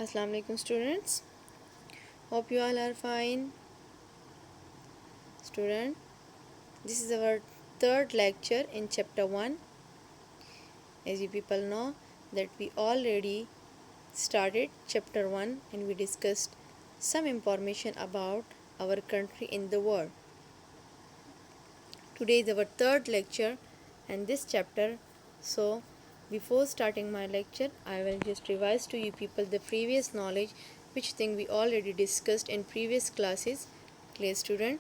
Assalamu alaikum students. Hope you all are fine. Student, this is our third lecture in chapter 1. As you people know that we already started chapter 1 and we discussed some information about our country in the world. Today is our third lecture and this chapter. So before starting my lecture, I will just revise to you people the previous knowledge which thing we already discussed in previous classes. Clear student?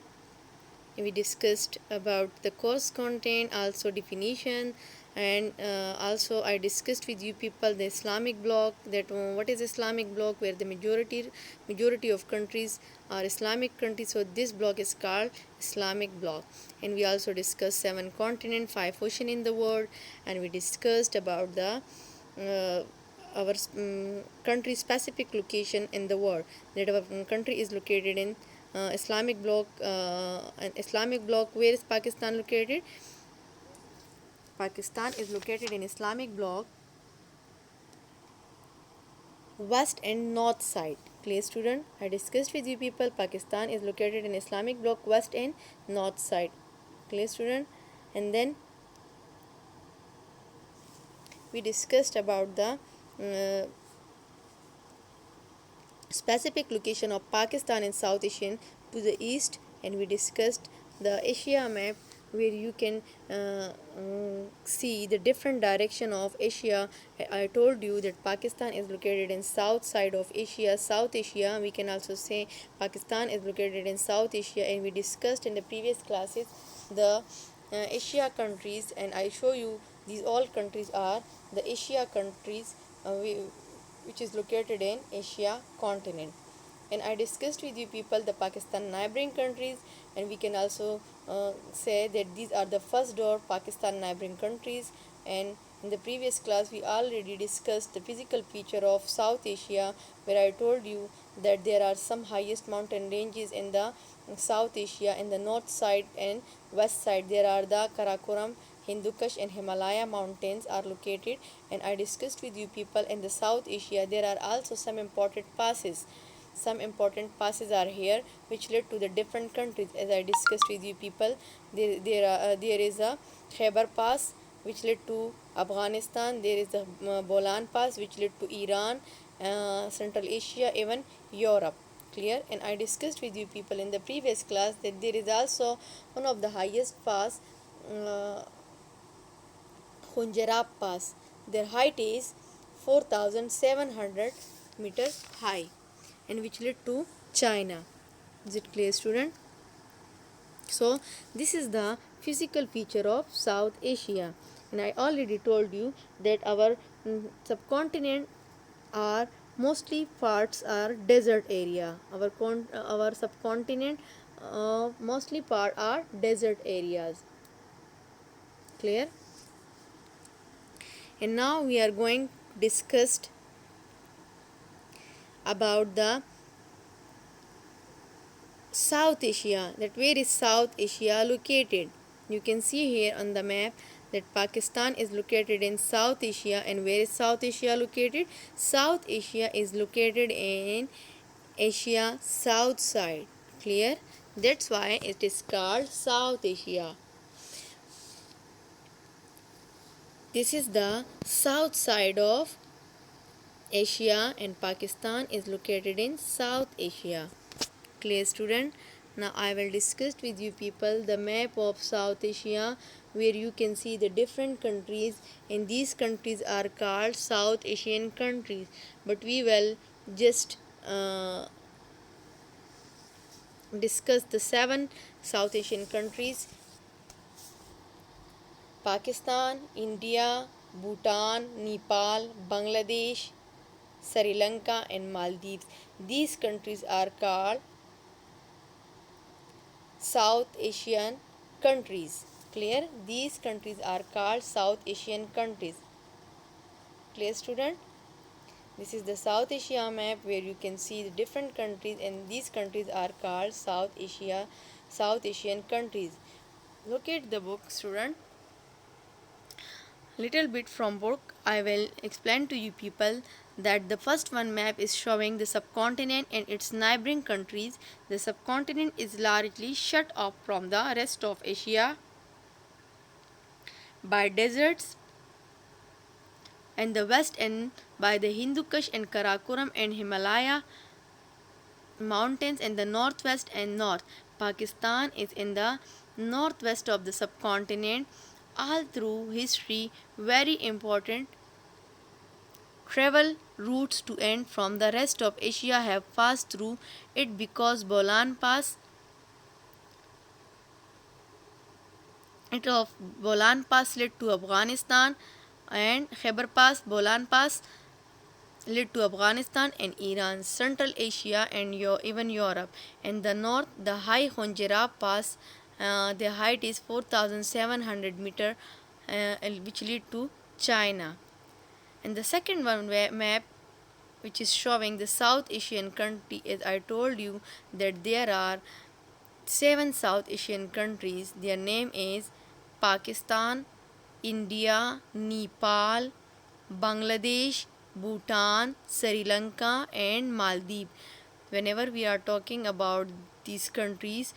We discussed about the course content, also definition, and also I discussed with you people the Islamic bloc, that what is Islamic bloc, where the majority of countries are Islamic countries, so this bloc is called Islamic bloc. And we also discussed 7 continents, 5 ocean in the world, and we discussed about the uh, our country specific location in the world, that our country is located in Islamic bloc. An Islamic bloc, where is Pakistan located? Pakistan is located in Islamic bloc west and north side. Clear student? I discussed with you people, Pakistan is located in Islamic bloc west and north side. Clear student? And then we discussed about the uh, specific location of Pakistan in South Asian to the east, and we discussed the Asia map, where you can see the different direction of Asia. I told you that Pakistan is located in south side of Asia, South Asia. We can also say Pakistan is located in South Asia, and we discussed in the previous classes the Asia countries, and I show you these all countries are the Asia countries. Which is located in Asia continent. And I discussed with you people the Pakistan neighboring countries, and we can also say that these are the first door Pakistan neighboring countries. And in the previous class we already discussed the physical feature of South Asia, where I told you that there are some highest mountain ranges in the South Asia. In the north side and west side there are the Karakoram, Hindu Kush and Himalaya mountains are located. And I discussed with you people in the South Asia there are also some important passes. Some important passes are here which led to the different countries. As I discussed with you people, there is a Khyber Pass which led to Afghanistan. There is the Bolan Pass which led to Iran, Central Asia, even Europe. Clear? And I discussed with you people in the previous class that there is also one of the highest pass, uh, Khunjerab Pass. Their height is 4,700 meters high, and which led to China. Is it clear, student? So this is the physical feature of South Asia, and I already told you that our subcontinent are mostly parts are desert area. Our subcontinent mostly part are desert areas. Clear? And now we are going to discuss about the South Asia, that where is South Asia located. You can see here on the map that Pakistan is located in South Asia. And where is South Asia located? South Asia is located in Asia south side. Clear? That's why it is called South Asia. This is the south side of Asia, and Pakistan is located in South Asia. Clear, student? Now I will discuss with you people the map of South Asia, where you can see the different countries, and these countries are called South Asian countries. But we will just discuss the 7 South Asian countries: Pakistan, India, Bhutan, Nepal, Bangladesh, Sri Lanka and Maldives. These countries are called South Asian countries. Clear? These countries are called South Asian countries. Clear, student? This is the South Asia map, where you can see the different countries, and these countries are called South Asian countries. Look at the book, student. Little bit from book I will explain to you people that the first one map is showing the subcontinent and its neighboring countries. The subcontinent is largely shut off from the rest of Asia by deserts and the west and by the Hindu Kush and Karakoram and Himalaya mountains in the northwest and north. Pakistan is in the northwest of the subcontinent. All through history, very important travel routes to and from the rest of Asia have passed through it because Bolan Pass led to Afghanistan and Khyber Pass, Bolan Pass led to Afghanistan and Iran, Central Asia and even Europe. In the north, the high Khonjerab Pass, the height is 4,700 meter, which lead to China. And the second one map which is showing the South Asian country, as I told you that there are 7 South Asian countries. Their name is Pakistan, India, Nepal, Bangladesh, Bhutan, Sri Lanka and Maldives. Whenever we are talking about these countries,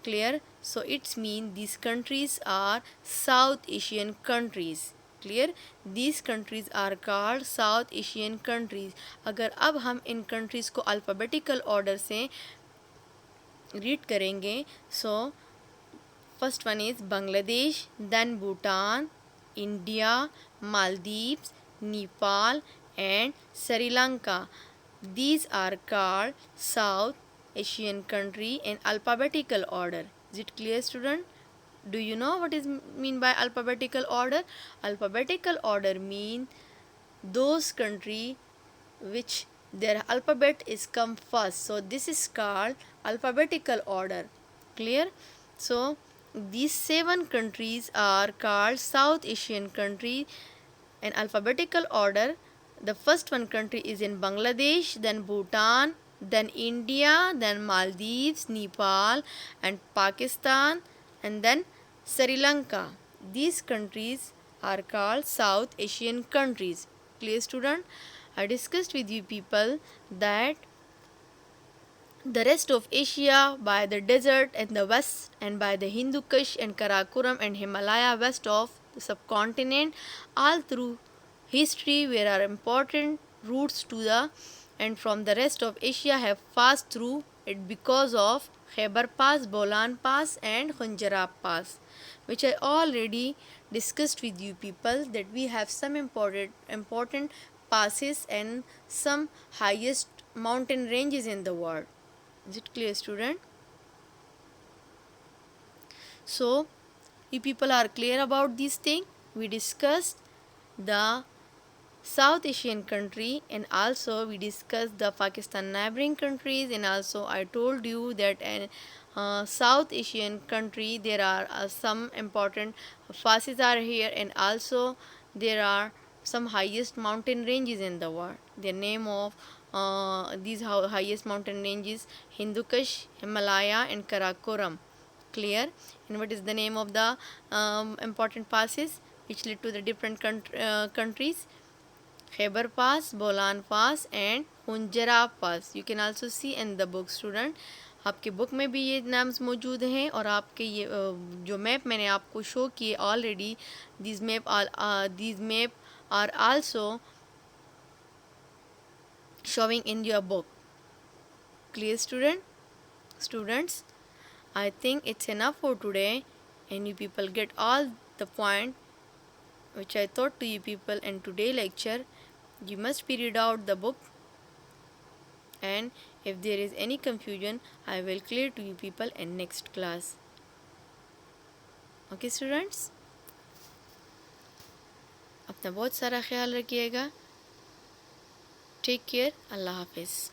clear, so it's mean these countries are South Asian countries. Clear, these countries are called South Asian countries. अगर अब हम इन countries को alphabetical order से read करेंगे, so first one is Bangladesh, then Bhutan, India, Maldives, Nepal and Sri Lanka. These are called South Asian country in alphabetical order. Is it clear, student? Do you know what is mean by alphabetical order? Alphabetical order mean those country which their alphabet is come first. So this is called alphabetical order. Clear? So these 7 countries are called South Asian country in alphabetical order. The first one country is in Bangladesh, then Bhutan, then India, then Maldives, Nepal and Pakistan and then Sri Lanka. These countries are called South Asian countries. Clear, student? I discussed with you people that the rest of Asia by the desert and the west and by the Hindu Kush and Karakoram and Himalaya west of the subcontinent, all through history where are important routes to the and from the rest of Asia have passed through it because of Khyber Pass, Bolan Pass and Khunjarab Pass, which I already discussed with you people that we have some important passes and some highest mountain ranges in the world. Is it clear, student? So, you people are clear about this thing. We discussed the South Asian country and also we discussed the Pakistan neighboring countries, and also I told you that in South Asian country there are some important passes are here and also there are some highest mountain ranges in the world. The name of these highest mountain ranges Hindu Kush, Himalaya and Karakoram. Clear? And what is the name of the important passes which lead to the different countries? Khyber Pass, Bolan Pass and Khunjerab Pass. You can also see in the book, student. आपके book में भी ये नाम्स मौजूद हैं और आपके ये जो मैप मैंने आपको शो किए already, these map are also showing in your book. Clear, students? I think it's enough for today and you people get all the point which I taught to you people in today lecture. You must be read out the book, and if there is any confusion I will clear to you people in next class. Okay students, अपना बहुत सारा ख्याल रखिएगा. Take care. Allah Hafiz.